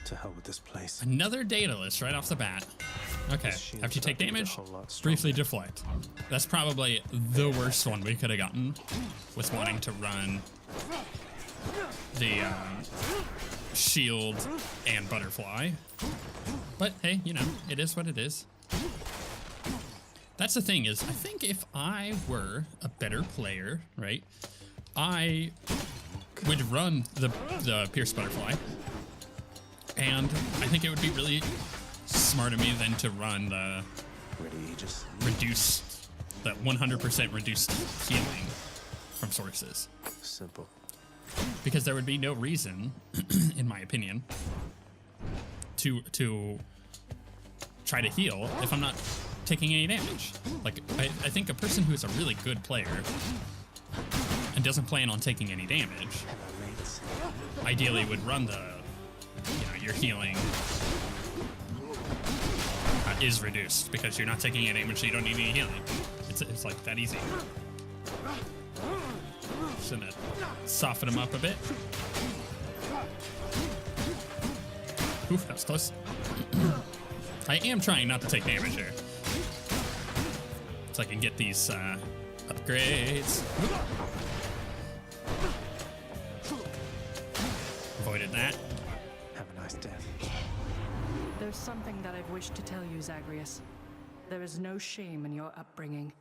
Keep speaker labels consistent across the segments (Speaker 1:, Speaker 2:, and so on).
Speaker 1: To hell with this place.
Speaker 2: Another data list right off the bat. Okay, after you take damage, briefly deflect. That's probably the worst one we could have gotten, was wanting to run the shield and butterfly. But hey, you know, it is what it is. That's the thing is, I think if I were a better player, right, I would run the Pierce Butterfly. And I think it would be really smart of me then to run the reduced, the 100% reduced healing from sources.
Speaker 1: Simple.
Speaker 2: Because there would be no reason, in my opinion, to try to heal if I'm not taking any damage. Like, I think a person who is a really good player and doesn't plan on taking any damage ideally would run the, you know, your healing is reduced because you're not taking any damage, so you don't need any healing. It's like that easy. Just gonna soften them up a bit. Oof, that was close. I am trying not to take damage here, so I can get these upgrades. Avoided that.
Speaker 1: Have a nice death.
Speaker 3: There's something that I've wished to tell you, Zagreus. There is no shame in your upbringing.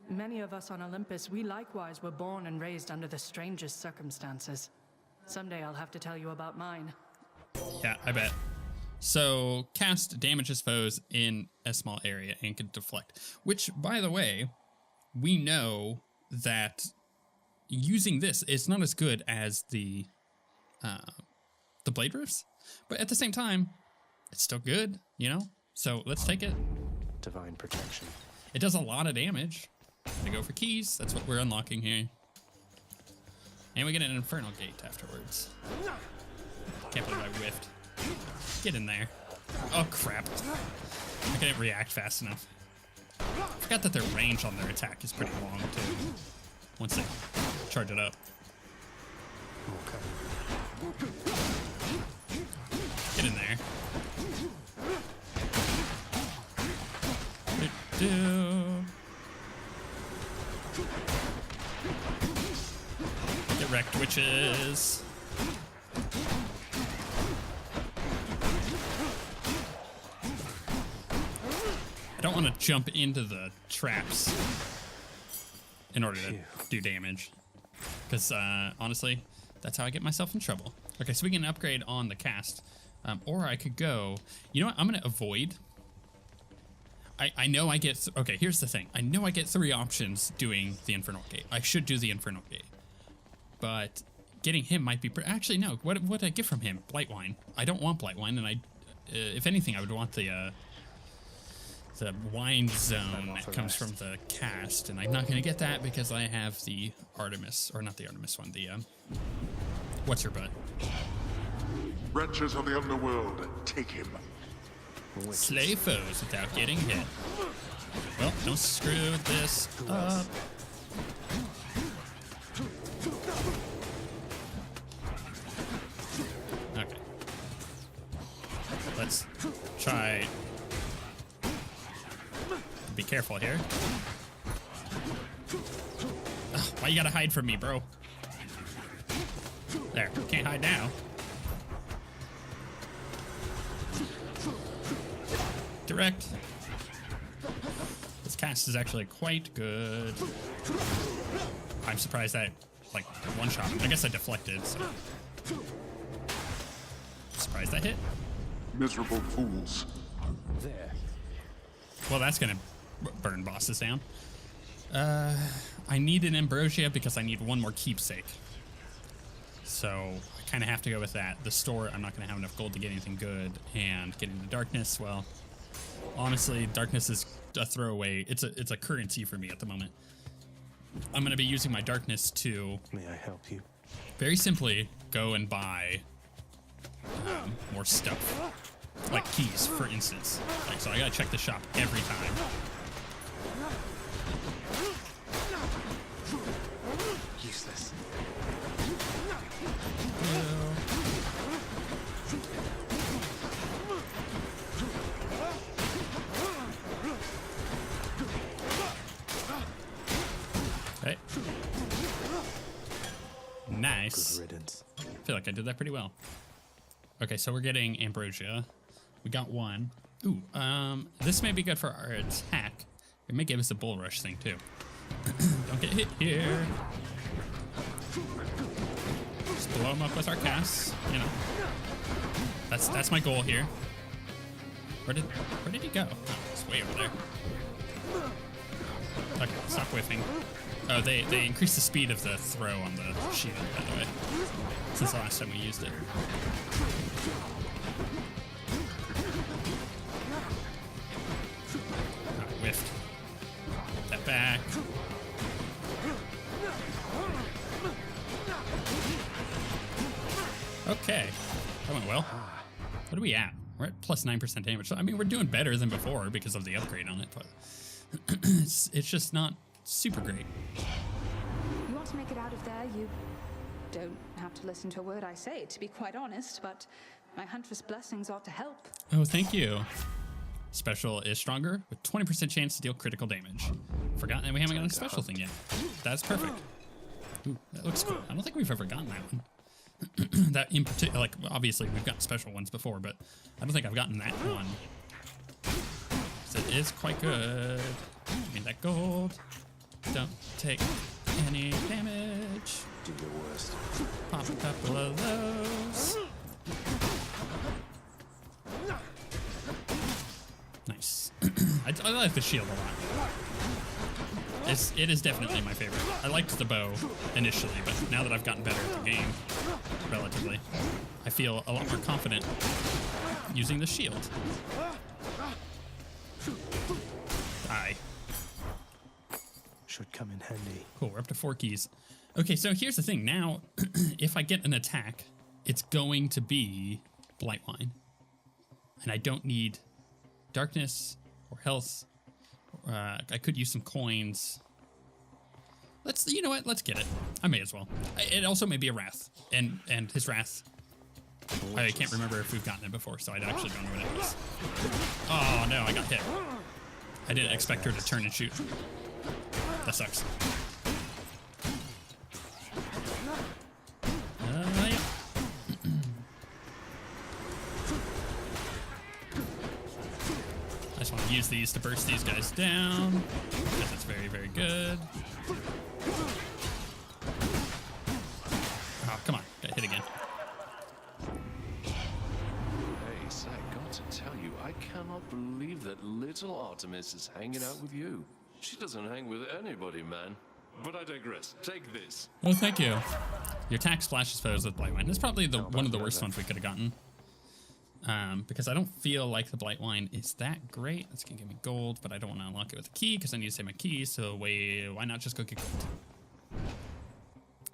Speaker 3: Many of us on Olympus, we likewise were born and raised under the strangest circumstances. Someday I'll have to tell you about mine.
Speaker 2: Yeah, I bet. So, cast damages foes in a small area and can deflect. Which, by the way, we know that using this is not as good as the blade roofs, but at the same time, it's still good, you know? So let's take it.
Speaker 1: Divine protection.
Speaker 2: It does a lot of damage. Gonna go for keys. That's what we're unlocking here. And we get an infernal gate afterwards. Can't believe I whiffed. Get in there. Oh, crap. I couldn't react fast enough. I forgot that their range on their attack is pretty long, too. Once they charge it up.
Speaker 1: Okay.
Speaker 2: Get in there. Do. Get wrecked, witches. I don't want to jump into the traps in order to do damage. Because, honestly, that's how I get myself in trouble. Okay, so we can upgrade on the cast. Or I could go... You know what? I'm going to avoid... I know I get... Okay, here's the thing. I know I get 3 options doing the Infernal Gate. I should do the Infernal Gate. But getting him might be... Actually, no. What would I get from him? Blightwine. I don't want Blightwine, and if anything, I would want the wine zone that comes from the cast, and I'm not going to get that because I have the Artemis, or not the Artemis one, the, what's her butt?
Speaker 4: Wretches of the underworld, take him.
Speaker 2: Slay foes without getting hit. Well, don't screw this up. Okay. Let's try... Be careful here. Ugh, why you gotta hide from me, bro? There, can't hide now. Direct. This cast is actually quite good. I'm surprised that, like, one shot. I guess I deflected, so. Surprised that hit.
Speaker 4: Miserable fools.
Speaker 1: There.
Speaker 2: Well, that's gonna burn bosses down. I need an ambrosia because I need one more keepsake. So I kind of have to go with that. The store, I'm not gonna have enough gold to get anything good, and getting the darkness, well, honestly, darkness is a throwaway. It's a currency for me at the moment. I'm gonna be using my darkness to...
Speaker 1: May I help you?
Speaker 2: Very simply, go and buy more stuff. Like keys, for instance. Like, so I gotta check the shop every time.
Speaker 1: Useless.
Speaker 2: Nice.
Speaker 1: Good riddance.
Speaker 2: I feel like I did that pretty well. Okay, so we're getting ambrosia. We got one. Ooh, this may be good for our attack. It may give us a bull rush thing too. Don't get hit here. Just blow them up with our casts. You know, that's my goal here. Where did he go? Oh, it's way over there. Okay, stop whiffing. Oh, they increased the speed of the throw on the shield, by the way, since the last time we used it. Oh, whiffed. Put that back. Okay, that went well. What are we at? We're at plus 9% damage. So, I mean, we're doing better than before because of the upgrade on it, but it's just not super great.
Speaker 5: You want to make it out of there, you don't have to listen to a word I say, to be quite honest, but my Huntress blessings ought to help.
Speaker 2: Oh, thank you. Special is stronger with 20% chance to deal critical damage. Forgotten that we haven't gotten a special thing yet. That's perfect. Ooh, that looks cool. I don't think we've ever gotten that one. That in particular, like, obviously we've gotten special ones before, but I don't think I've gotten that one. So it is quite good. Give me that gold. Don't take any damage.
Speaker 1: Do your worst.
Speaker 2: Pop a couple of those. Nice. I like the shield a lot. It is definitely my favorite. I liked the bow initially, but now that I've gotten better at the game, relatively, I feel a lot more confident using the shield. Die.
Speaker 1: Should come in handy.
Speaker 2: Cool, we're up to 4 keys. Okay, so here's the thing. Now, if I get an attack, it's going to be Blightwine. And I don't need darkness or health. I could use some coins. You know what? Let's get it. I may as well. It also may be a wrath, and his wrath. I can't remember if we've gotten it before, so I actually don't know what it is. Oh no, I got hit. I didn't expect her to turn and shoot. That sucks. Yeah. I just want to use these to burst these guys down, because it's very, very good. Oh, come on. Got hit again.
Speaker 6: Hey, Zach, got to tell you, I cannot believe that little Artemis is hanging out with you. She doesn't hang with anybody, man. But I digress. Take this.
Speaker 2: Oh, thank you. Your attack splashes foes with Blightwine. That's probably one of the worst ones we could have gotten. Because I don't feel like the Blightwine is that great. That's gonna give me gold, but I don't want to unlock it with a key because I need to save my keys. So why not just go get gold?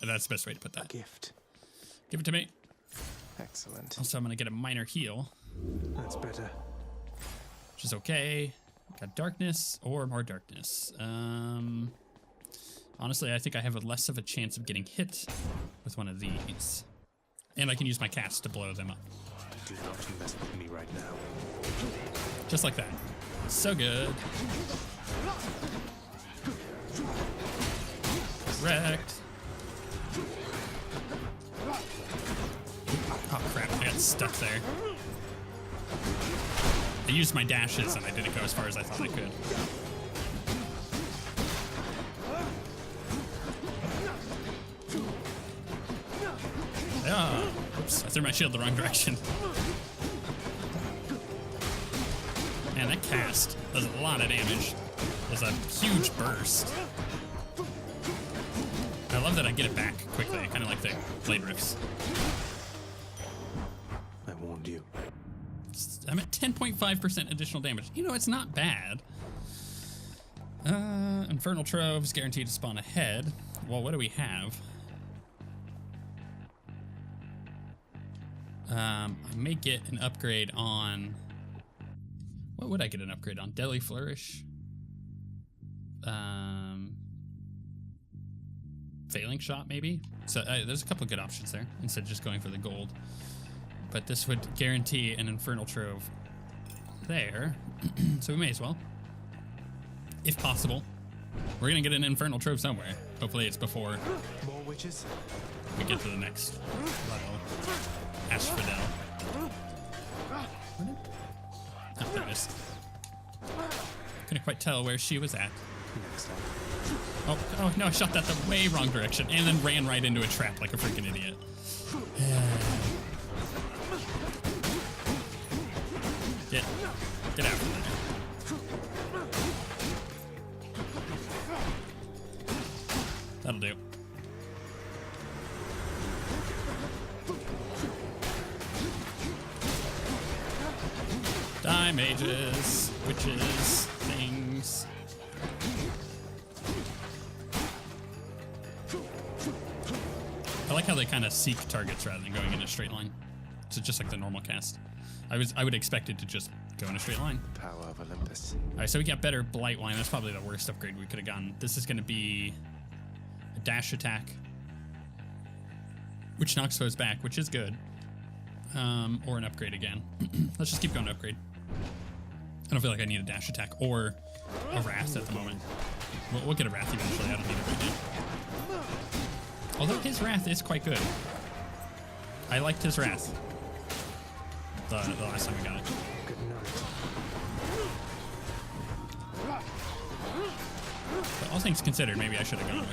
Speaker 2: That's the best way to put that.
Speaker 1: Gift.
Speaker 2: Give it to me.
Speaker 1: Excellent.
Speaker 2: Also, I'm gonna get a minor heal,
Speaker 1: That's better.
Speaker 2: which is okay. Got darkness or more darkness. Honestly, I think I have less of a chance of getting hit with one of these. And I can use my cast to blow them up.
Speaker 1: Do not mess with me right now.
Speaker 2: Just like that. So good. Wrecked. Oh crap, I got stuck there. I used my dashes and I didn't go as far as I thought I could. Ah, oops, I threw my shield the wrong direction. Man, that cast does a lot of damage. There's a huge burst. I love that I get it back quickly, kind of like the blade riffs.
Speaker 1: I warned you.
Speaker 2: I'm at 10.5% additional damage. You know, it's not bad. Infernal Troves guaranteed to spawn ahead. Well, what do we have? I may get an upgrade on... What would I get an upgrade on? Deadly Flourish? Failing Shot, maybe? So there's a couple of good options there, instead of just going for the gold. But this would guarantee an Infernal Trove there. So we may as well. If possible. We're going to get an Infernal Trove somewhere. Hopefully it's before
Speaker 1: More witches?
Speaker 2: we get to the next level. Asphodel. Oh, there it is. Couldn't quite tell where she was at.
Speaker 1: Next time.
Speaker 2: Oh no, I shot that the way wrong direction and then ran right into a trap like a freaking idiot. Get out from there. That'll do. Die mages, witches, things. I like how they kind of seek targets rather than going in a straight line. So just like the normal cast. I would expect it to just go in a straight line.
Speaker 1: Power of Olympus.
Speaker 2: All right, so we got better blight wine. That's probably the worst upgrade we could have gotten. This is going to be a dash attack, which knocks foes back, which is good. Or an upgrade again. Let's just keep going to upgrade. I don't feel like I need a dash attack or a wrath at the moment. We'll get a wrath eventually. I don't need it right now. Although his wrath is quite good. I liked his wrath the last time we got it.
Speaker 1: Good night.
Speaker 2: But all things considered, maybe I should have gone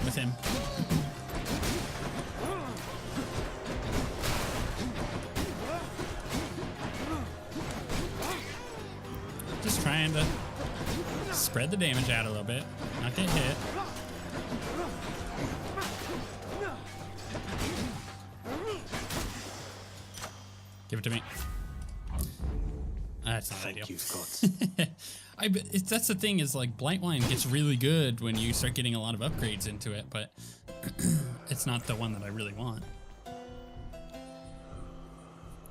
Speaker 2: with him. Just trying to spread the damage out a little bit, not get hit. Give it to me. That's not ideal.
Speaker 1: Thank you, Scott.
Speaker 2: That's the thing is like blight wine gets really good when you start getting a lot of upgrades into it, but it's not the one that I really want.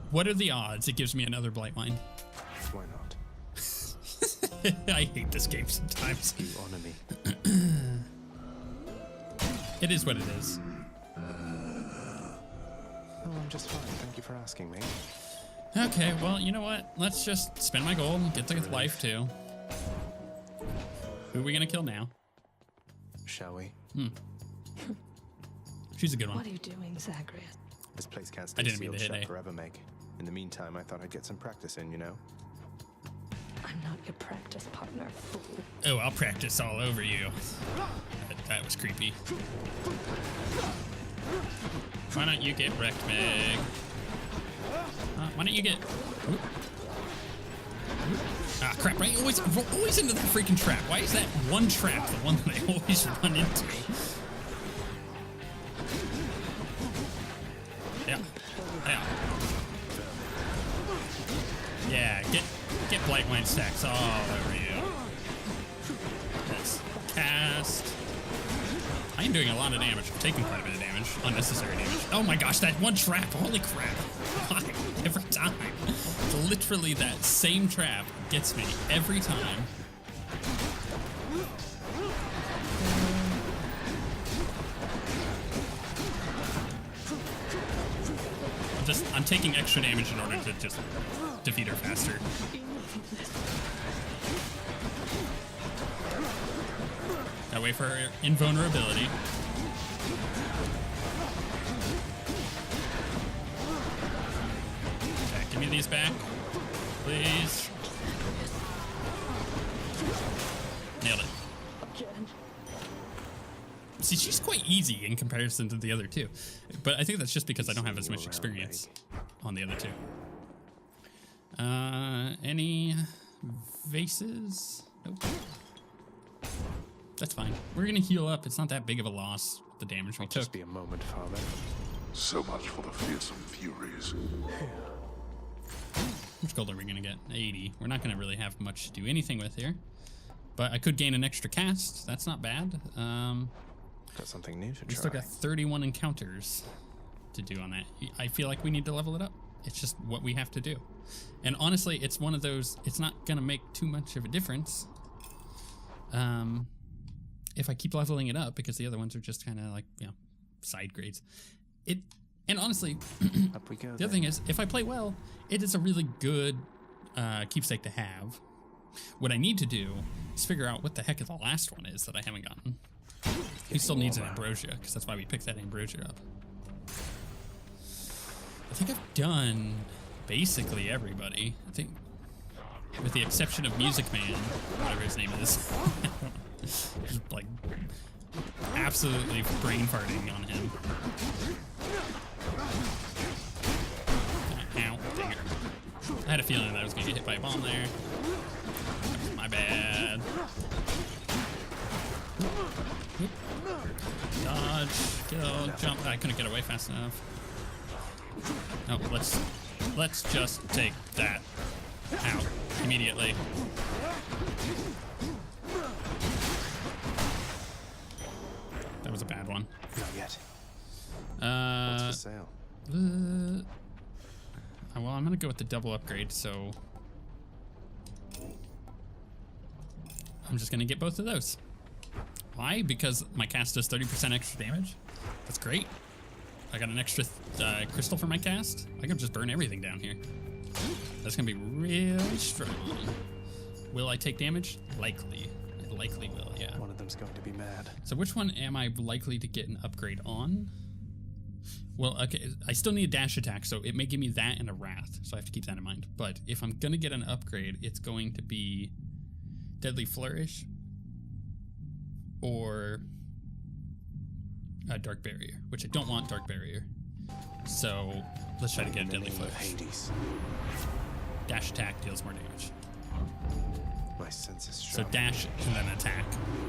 Speaker 2: What are the odds it gives me another blight wine?
Speaker 1: Why not?
Speaker 2: I hate this game sometimes.
Speaker 1: You honor me.
Speaker 2: It is what it is.
Speaker 1: Oh, I'm just fine. Thank you for asking me.
Speaker 2: Okay, well, you know what? Let's just spend my gold and get to life too. Who are we gonna kill now?
Speaker 1: Shall we?
Speaker 2: She's a good one.
Speaker 3: What are you doing, Zagreus?
Speaker 1: This place can't
Speaker 2: I
Speaker 1: stay
Speaker 2: didn't mean
Speaker 1: sealed
Speaker 2: to hit
Speaker 1: shut
Speaker 2: A.
Speaker 1: forever, Meg. In the meantime, I thought I'd get some practice in, you know?
Speaker 3: I'm not your practice partner, fool.
Speaker 2: Oh, I'll practice all over you. That was creepy. Why don't you get wrecked, Meg? Why don't you get... Ooh. Ah, crap, right? Always into that freaking trap. Why is that one trap the one that I always run into? Yeah. Yeah. Yeah, get blight wine stacks all over you. Let's cast. I am doing a lot of damage. I'm taking quite a bit of damage. Unnecessary damage. Oh my gosh, that one trap. Holy crap. Why? Every time. It's literally that same trap gets me every time. I'm taking extra damage in order to just defeat her faster. That way for her invulnerability. Okay, give me these back, please. Nailed it. See, she's quite easy in comparison to the other two. But I think that's just because I don't have as much experience on the other two. Any vases? Nope. That's fine. We're gonna heal up. It's not that big of a loss, the damage we took.
Speaker 1: Just be a moment, Father.
Speaker 4: So much for the fearsome furies.
Speaker 2: How much gold are we gonna get? 80. We're not gonna really have much to do anything with here. But I could gain an extra cast. That's not bad.
Speaker 1: Got something new to try.
Speaker 2: We still got 31 encounters to do on that. I feel like we need to level it up. It's just what we have to do. And honestly, it's one of those, it's not gonna make too much of a difference if I keep leveling it up, because the other ones are just kind of like, you know, side grades. And honestly,
Speaker 1: Up we go,
Speaker 2: the other thing is, if I play well, it is a really good keepsake to have. What I need to do is figure out what the heck the last one is that I haven't gotten. He still needs an ambrosia, because that's why we picked that ambrosia up. I think I've done basically everybody. I think, with the exception of Music Man, whatever his name is. Just like absolutely brain farting on him. Ow, dang it. I had a feeling that I was gonna get hit by a bomb there. My bad. Dodge, kill, jump. I couldn't get away fast enough. Oh, let's just take that out immediately. That was a bad one.
Speaker 1: Not yet. What's for sale?
Speaker 2: Well, I'm gonna go with the double upgrade, so I'm just gonna get both of those. Why? Because my cast does 30% extra damage. That's great. I got an extra crystal for my cast. I can just burn everything down here. That's gonna be really strong. Will I take damage? Likely. I likely will, yeah.
Speaker 1: One of them's going to be mad.
Speaker 2: So which one am I likely to get an upgrade on? Well, okay, I still need a dash attack, so it may give me that and a wrath, so I have to keep that in mind. But if I'm gonna get an upgrade, it's going to be Deadly Flourish or a Dark Barrier, which I don't want Dark Barrier. So let's try to get a Deadly Flourish.
Speaker 1: Hades.
Speaker 2: Dash attack deals more damage.
Speaker 1: My senses
Speaker 2: So
Speaker 1: sharp.
Speaker 2: dash and then attack.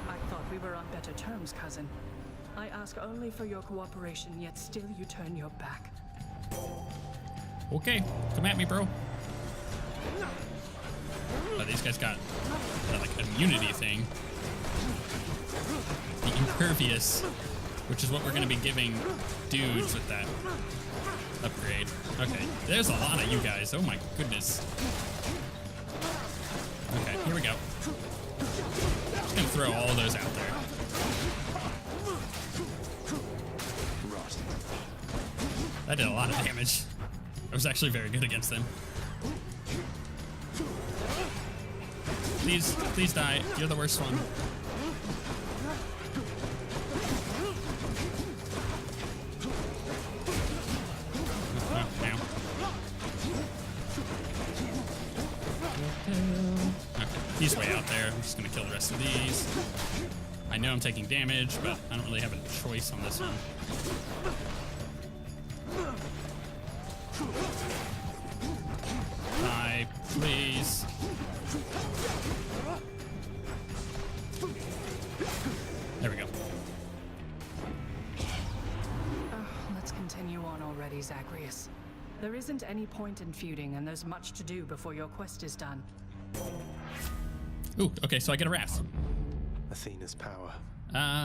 Speaker 3: I thought we were on better terms, cousin. I ask only for your cooperation, yet still you turn your back.
Speaker 2: Okay, come at me, bro. Oh, these guys got that, like, immunity thing. The impervious, which is what we're going to be giving dudes with that upgrade. Okay, there's a lot of you guys. Oh my goodness. Okay, here we go. Just going to throw all those out there. That did a lot of damage. I was actually very good against them. Please die. You're the worst one. Okay, he's way out there. I'm just gonna kill the rest of these. I know I'm taking damage, but I don't really have a choice on this one. Die, please. There we go.
Speaker 3: Let's continue on already, Zagreus. There isn't any point in feuding, and there's much to do before your quest is done.
Speaker 2: Ooh, okay, so I get a wrath.
Speaker 1: Athena's power.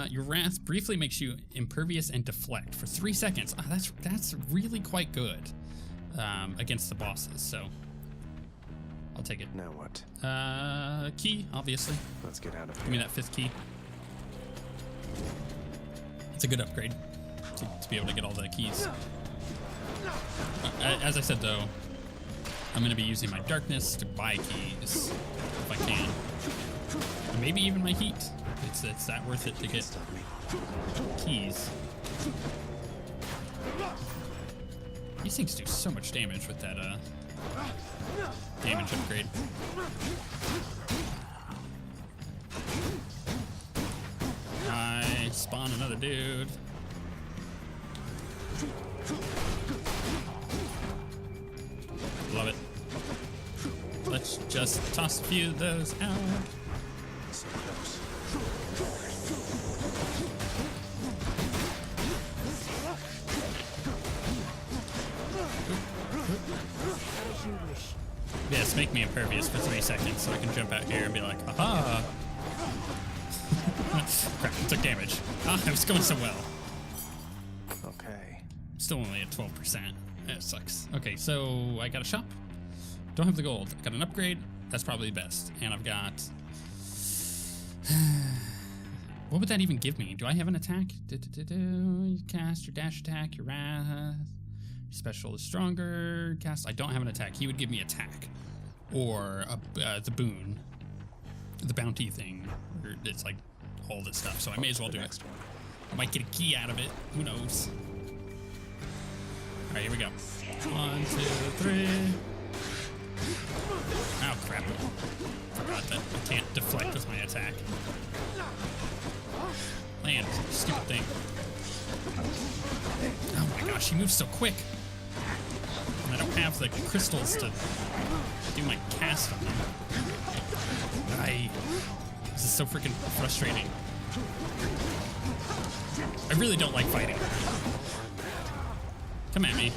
Speaker 2: Your wrath briefly makes you impervious and deflect for 3 seconds. That's really quite good against the bosses. So I'll take it.
Speaker 1: Now what?
Speaker 2: Key, obviously.
Speaker 1: Let's get out of
Speaker 2: Give me
Speaker 1: here.
Speaker 2: that 5th key. It's a good upgrade to be able to get all the keys. As I said, though, I'm going to be using my darkness to buy keys if I can. And maybe even my heat. It's that worth it to get keys. These things do so much damage with that damage upgrade. I spawn another dude. Love it. Let's just toss a few of those out.
Speaker 1: So close.
Speaker 3: As you wish.
Speaker 2: Yes, make me impervious for 3 seconds so I can jump out here and be like, aha! Crap, I took damage. Ah, it was going so well.
Speaker 1: Okay.
Speaker 2: Still only at 12%. That sucks. Okay, so I got a shop. Don't have the gold. I got an upgrade. That's probably the best. And I've got... What would that even give me? Do I have an attack? You cast your dash attack, your wrath. Special is stronger. Cast. I don't have an attack. He would give me attack. Or the boon. the bounty thing. It's like all this stuff, so I may as well do it. I might get a key out of it. Who knows? All right, here we go. 1, 2, 3. Oh crap! Forgot that I can't deflect with my attack. Land, stupid thing. Oh my gosh, she moves so quick. And I don't have the crystals to do my cast on them. This is so freaking frustrating. I really don't like fighting. Come at me.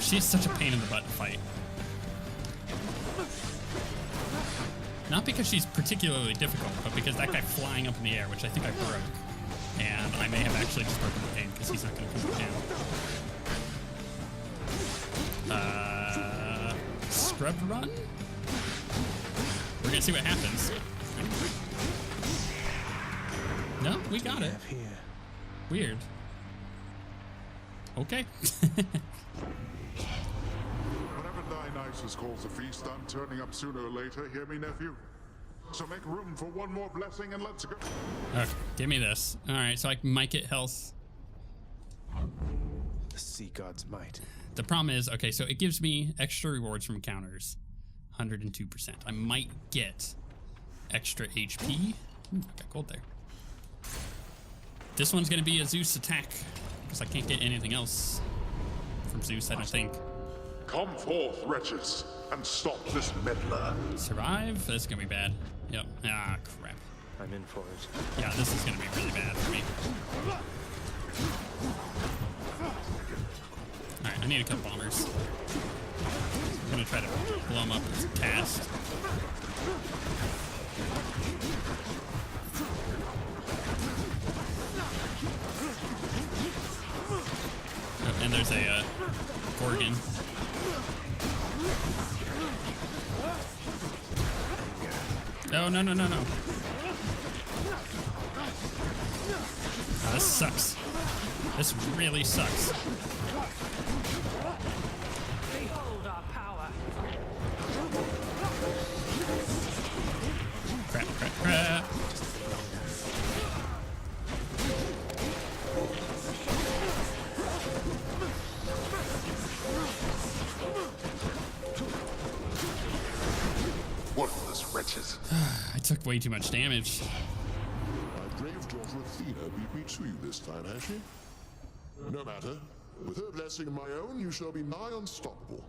Speaker 2: She is such a pain in the butt to fight. Not because she's particularly difficult, but because that guy flying up in the air, which I think I broke. And I may have actually just broken the game because he's not going to come down. Scrub run? We're going to see what happens. No, we got it. Weird. Okay.
Speaker 4: Whatever Dionysus calls a feast, I'm turning up sooner or later, hear me, nephew? So make room for one more blessing and let's go.
Speaker 2: Okay, give me this. All right, so I might get health.
Speaker 1: The sea god's might.
Speaker 2: The problem is, okay, so it gives me extra rewards from encounters. 102%. I might get extra HP. Ooh, I got gold there. This one's gonna be a Zeus attack because I can't get anything else from Zeus, I don't think.
Speaker 4: Come forth, wretches, and stop this meddler.
Speaker 2: Survive? That's gonna be bad. Yep. Ah, crap.
Speaker 1: I'm in for it.
Speaker 2: Yeah, this is gonna be really bad for me. Alright, I need a couple bombers. I'm gonna try to blow them up with cast. Oh, and there's a Gorgon. Oh, no, no, no, no. Oh, this sucks. This really sucks.
Speaker 3: Behold our power.
Speaker 2: Crap, crap, crap.
Speaker 4: Worthless wretches.
Speaker 2: I took way too much damage.
Speaker 7: My brave daughter Athena beat me to you this time, has she? No matter. With her blessing and my own, you shall be nigh unstoppable.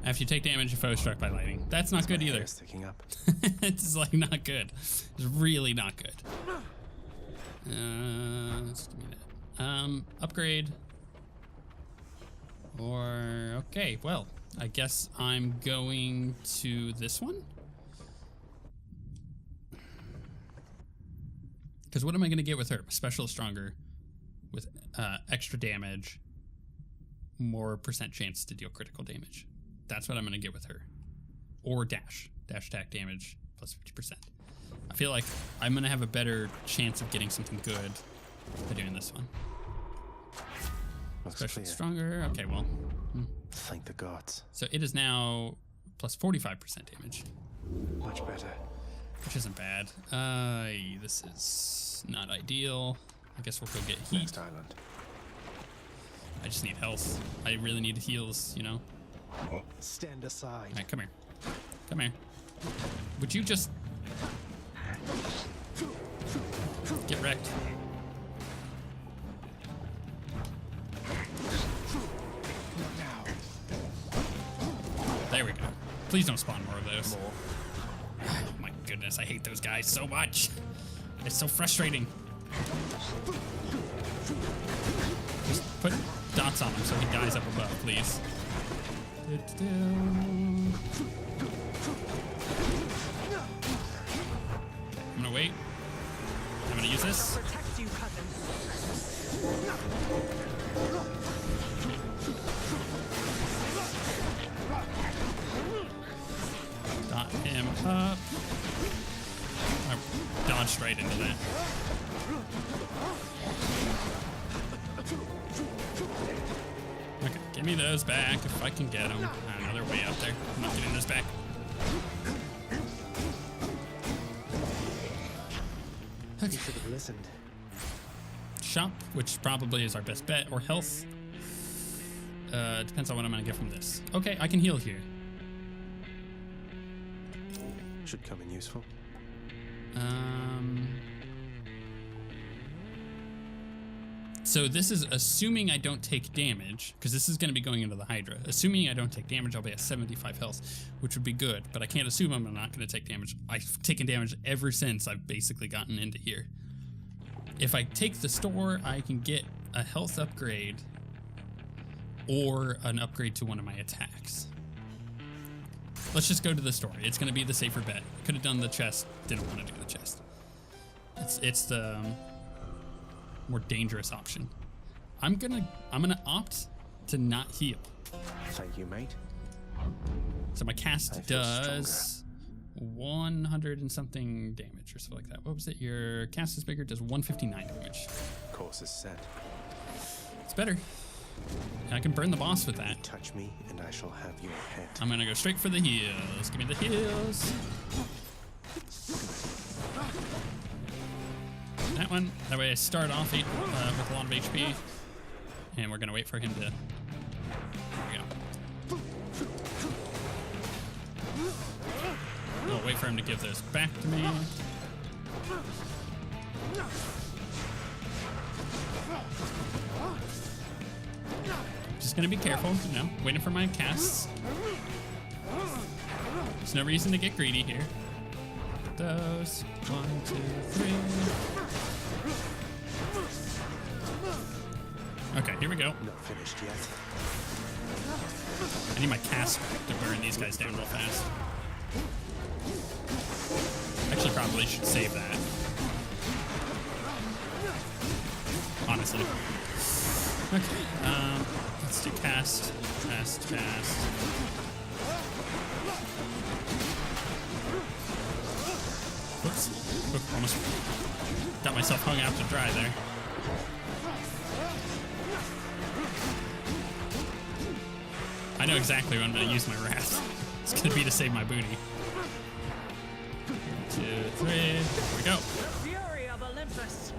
Speaker 2: After you take damage, your foe is struck by lightning. That's not good either.
Speaker 1: Sticking up.
Speaker 2: It's like not good. It's really not good. Just give me that. Upgrade. Or okay, well, I guess I'm going to this one. Because what am I going to get with her? Special stronger with extra damage, more % chance to deal critical damage. That's what I'm going to get with her. Or dash attack damage plus 50%. I feel like I'm going to have a better chance of getting something good by doing this one. Special stronger. Okay, well.
Speaker 1: Thank the gods.
Speaker 2: So it is now plus 45% damage.
Speaker 1: Much better.
Speaker 2: Which isn't bad. This is not ideal. I guess we'll go get heat.
Speaker 1: Next island.
Speaker 2: I just need health. I really need heals, you know?
Speaker 1: Stand aside.
Speaker 2: All right, come here. Come here. Would you just get wrecked? There we go. Please don't spawn more of those. Oh my goodness, I hate those guys so much. It's so frustrating. Just put dots on him so he dies up above, please. I'm gonna wait. I'm gonna use this.
Speaker 3: Protect you, cousin.
Speaker 2: Dot him up. I dodged right into that. Okay, give me those back if I can get them. I don't know, they're way out there. I'm not getting this back.
Speaker 1: You should have listened.
Speaker 2: Shop, which probably is our best bet, or health. Depends on what I'm gonna get from this. Okay, I can heal here.
Speaker 1: Should come in useful.
Speaker 2: So this is assuming I don't take damage, because this is going to be going into the Hydra. Assuming I don't take damage, I'll be at 75 health, which would be good, but I can't assume I'm not going to take damage. I've taken damage ever since I've basically gotten into here. If I take the store, I can get a health upgrade or an upgrade to one of my attacks. Let's just go to the store. It's going to be the safer bet. Could have done the chest, didn't want to do the chest. It's the more dangerous option. I'm gonna opt to not heal.
Speaker 1: Thank you, mate.
Speaker 2: So my
Speaker 1: I
Speaker 2: cast
Speaker 1: feel
Speaker 2: does 100 and something damage or something like that. What was it? Your cast is bigger, does 159 damage.
Speaker 1: Course is set.
Speaker 2: It's better. And I can burn the boss with that.
Speaker 1: Touch me, and I shall have your head.
Speaker 2: I'm gonna go straight for the heals. Give me the heals. That one. That way I start off with a lot of HP. And we're gonna wait for him to... There we go. We'll wait for him to give those back to me. Just gonna be careful, you know, waiting for my casts. There's no reason to get greedy here. Those. 1, 2, 3. Okay, here we go.
Speaker 1: Not finished yet.
Speaker 2: I need my cast to burn these guys down real fast. Actually, probably should save that. Honestly. Okay, let's do cast. Whoops. Oop, almost got myself hung out to dry there. I know exactly when I'm going to use my wrath. It's going to be to save my booty. 1, 2, 3. Here we go.
Speaker 3: Fury of Olympus.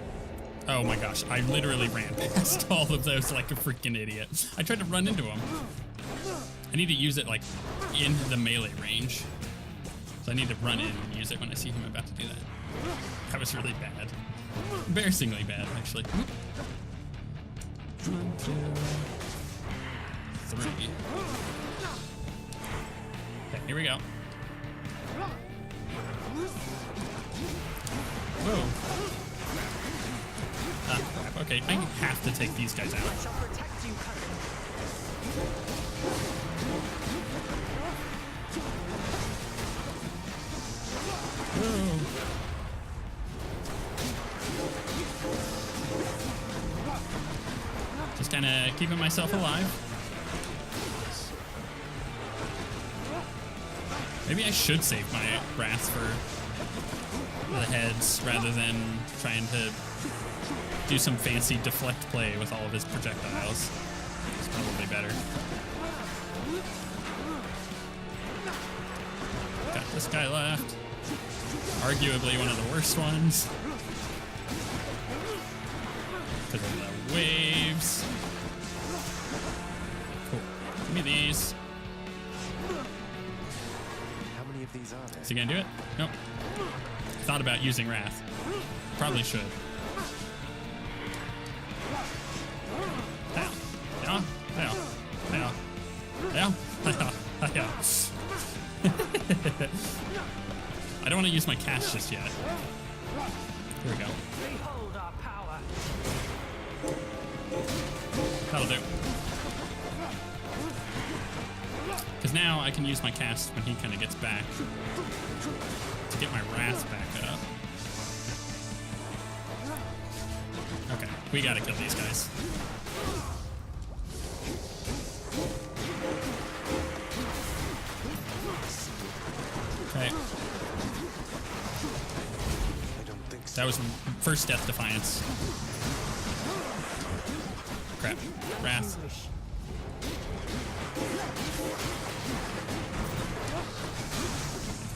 Speaker 2: Oh my gosh, I literally ran past all of those like a freaking idiot. I tried to run into them. I need to use it like in the melee range. So I need to run in and use it when I see him about to do that. That was really bad. Embarrassingly bad, actually. 1, 2, 3. Okay, here we go. Whoa. Ah, crap. Okay, I have to take these guys out.
Speaker 3: I shall protect you, cousin.
Speaker 2: Whoa. Just kind of keeping myself alive. Maybe I should save my wrath for the heads rather than trying to do some fancy deflect play with all of his projectiles. It's probably better. Got this guy left. Arguably one of the worst ones. Because of the waves. Cool. Give me these.
Speaker 1: How many of these are there?
Speaker 2: Is he gonna do it? Nope. Thought about using wrath. Probably should. I don't want to use my cast just yet. Here we go.
Speaker 3: Behold our power.
Speaker 2: That'll do. Because now I can use my cast when he kind of gets back to get my wrath back up. Okay, we gotta kill these guys. Okay. That was first death defiance. Crap. Wrath.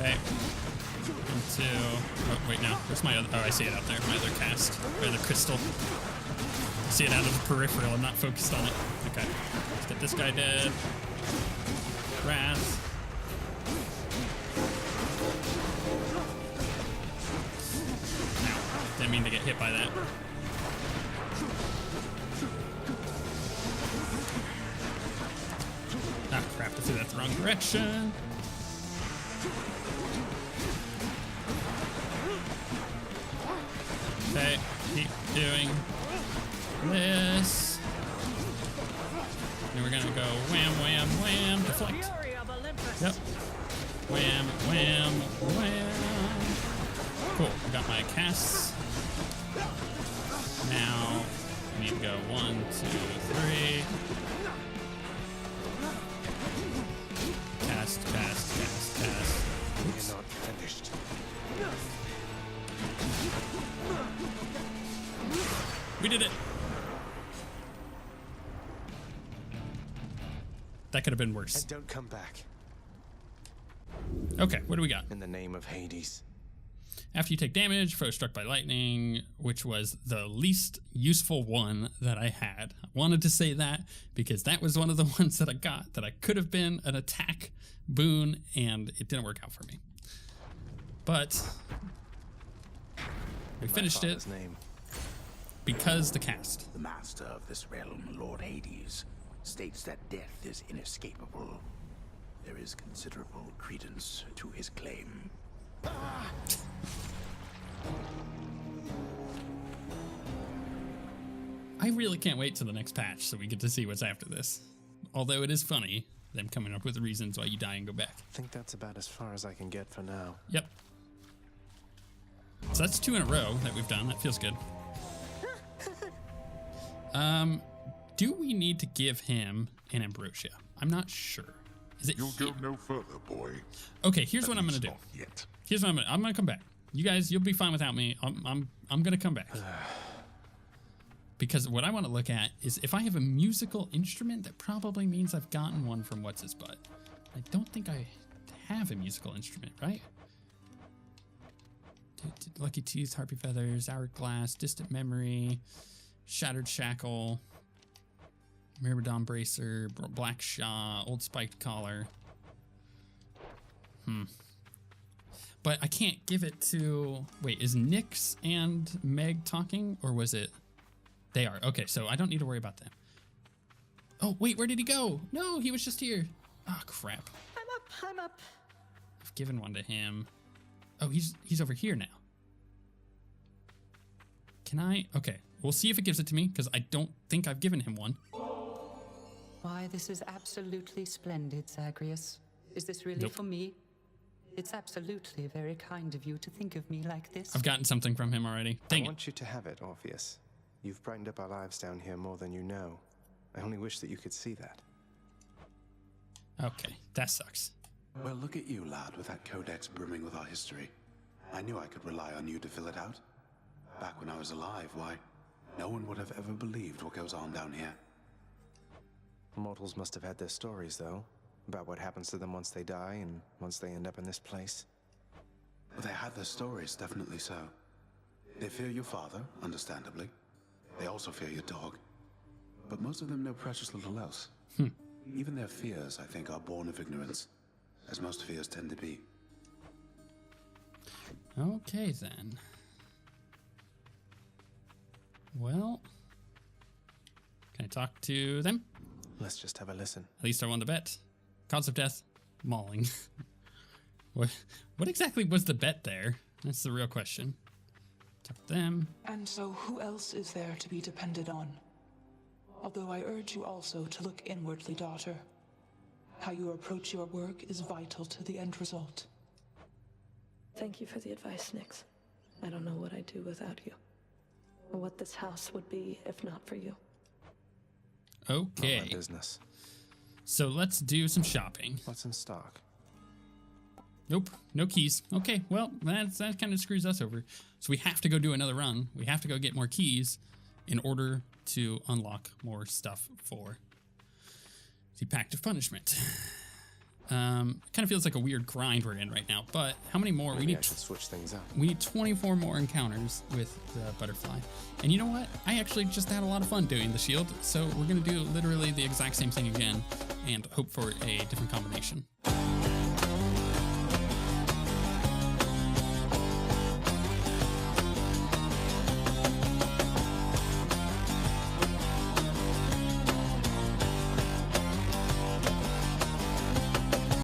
Speaker 2: Okay. Into. Oh, wait, no. Where's my other. Oh, I see it out there. My other cast. My other crystal. I see it out of the peripheral. I'm not focused on it. Okay. Let's get this guy dead. Wrath. Ow. Didn't mean to get hit by that. Ah, crap. I threw that the wrong direction. Okay, keep doing this. And we're gonna go wham, wham, wham, deflect.
Speaker 3: Fury of Olympus.
Speaker 2: Yep. Wham, wham, wham. Cool, we got my casts. Now, we need to go 1, 2, 3. Cast, cast, cast, cast.
Speaker 1: You're not finished.
Speaker 2: We did it. That could have been worse.
Speaker 1: And don't come back.
Speaker 2: Okay, what do we got?
Speaker 1: In the name of Hades.
Speaker 2: After you take damage, foe struck by lightning, which was the least useful one that I had. I wanted to say that because that was one of the ones that I got that I could have been an attack boon, and it didn't work out for me. But we finished it
Speaker 1: Name.
Speaker 2: because the cast.
Speaker 8: The master of this realm, Lord Hades, states that death is inescapable. There is considerable credence to his claim.
Speaker 2: I really can't wait till the next patch so we get to see what's after this. Although it is funny, them coming up with the reasons why you die and go back.
Speaker 1: I think that's about as far as I can get for now.
Speaker 2: Yep. So that's 2 in a row that we've done. That feels good. Do we need to give him an ambrosia? I'm not sure. Is it
Speaker 4: You'll
Speaker 2: here?
Speaker 4: go no further, boy.
Speaker 2: Okay, here's what I'm gonna
Speaker 4: At
Speaker 2: do.
Speaker 4: least not yet.
Speaker 2: Here's what I'm gonna come back. You guys, you'll be fine without me. I'm gonna come back. Because what I want to look at is if I have a musical instrument, that probably means I've gotten one from what's his butt. I don't think I have a musical instrument, right? Lucky Teeth, Harpy Feathers, Hourglass, Distant Memory, Shattered Shackle, Myrmidon Bracer, Black Shaw, Old Spiked Collar. But I can't give it to... Wait, is Nyx and Meg talking? Or was it... They are. Okay, so I don't need to worry about them. Oh, wait, where did he go? No, he was just here. Oh, crap.
Speaker 3: I'm up.
Speaker 2: I've given one to him. Oh, he's over here now. Can I? Okay, we'll see if it gives it to me, because I don't think I've given him one.
Speaker 9: Why, this is absolutely splendid, Zagreus. Is this really
Speaker 2: Nope.
Speaker 9: for me? It's absolutely very kind of you to think of me like this.
Speaker 2: I've gotten something from him already. Dang
Speaker 1: I
Speaker 2: it.
Speaker 1: want you to have it, Orpheus. You've brightened up our lives down here more than you know. I only wish that you could see that.
Speaker 2: Okay, that sucks.
Speaker 8: Well, look at you, lad, with that codex brimming with our history. I knew I could rely on you to fill it out. Back when I was alive, why, no one would have ever believed what goes on down here.
Speaker 1: Mortals must have had their stories, though, about what happens to them once they die and once they end up in this place.
Speaker 8: Well, they had their stories, definitely so. They fear your father, understandably. They also fear your dog. But most of them know precious little else. Even their fears, I think, are born of ignorance, as most fears tend to be.
Speaker 2: Okay, then. Well, can I talk to them?
Speaker 1: Let's just have a listen.
Speaker 2: At least I won the bet. Cause of death, mauling. What exactly was the bet there? That's the real question. Talk to them.
Speaker 10: And so who else is there to be depended on? Although I urge you also to look inwardly, daughter. How you approach your work is vital to the end result.
Speaker 11: Thank you for the advice, Nyx. I don't know what I'd do without you. Or what this house would be if not for you.
Speaker 2: Okay.
Speaker 1: Not my business.
Speaker 2: So let's do some shopping.
Speaker 1: What's in stock?
Speaker 2: Nope, no keys. Okay, well, that kind of screws us over. So we have to go do another run. We have to go get more keys in order to unlock more stuff for the Pact of Punishment. Kind of feels like a weird grind we're in right now, but how many more?
Speaker 1: Maybe I should switch things up.
Speaker 2: We need 24 more encounters with the butterfly. And you know what? I actually just had a lot of fun doing the shield, so we're gonna do literally the exact same thing again and hope for a different combination.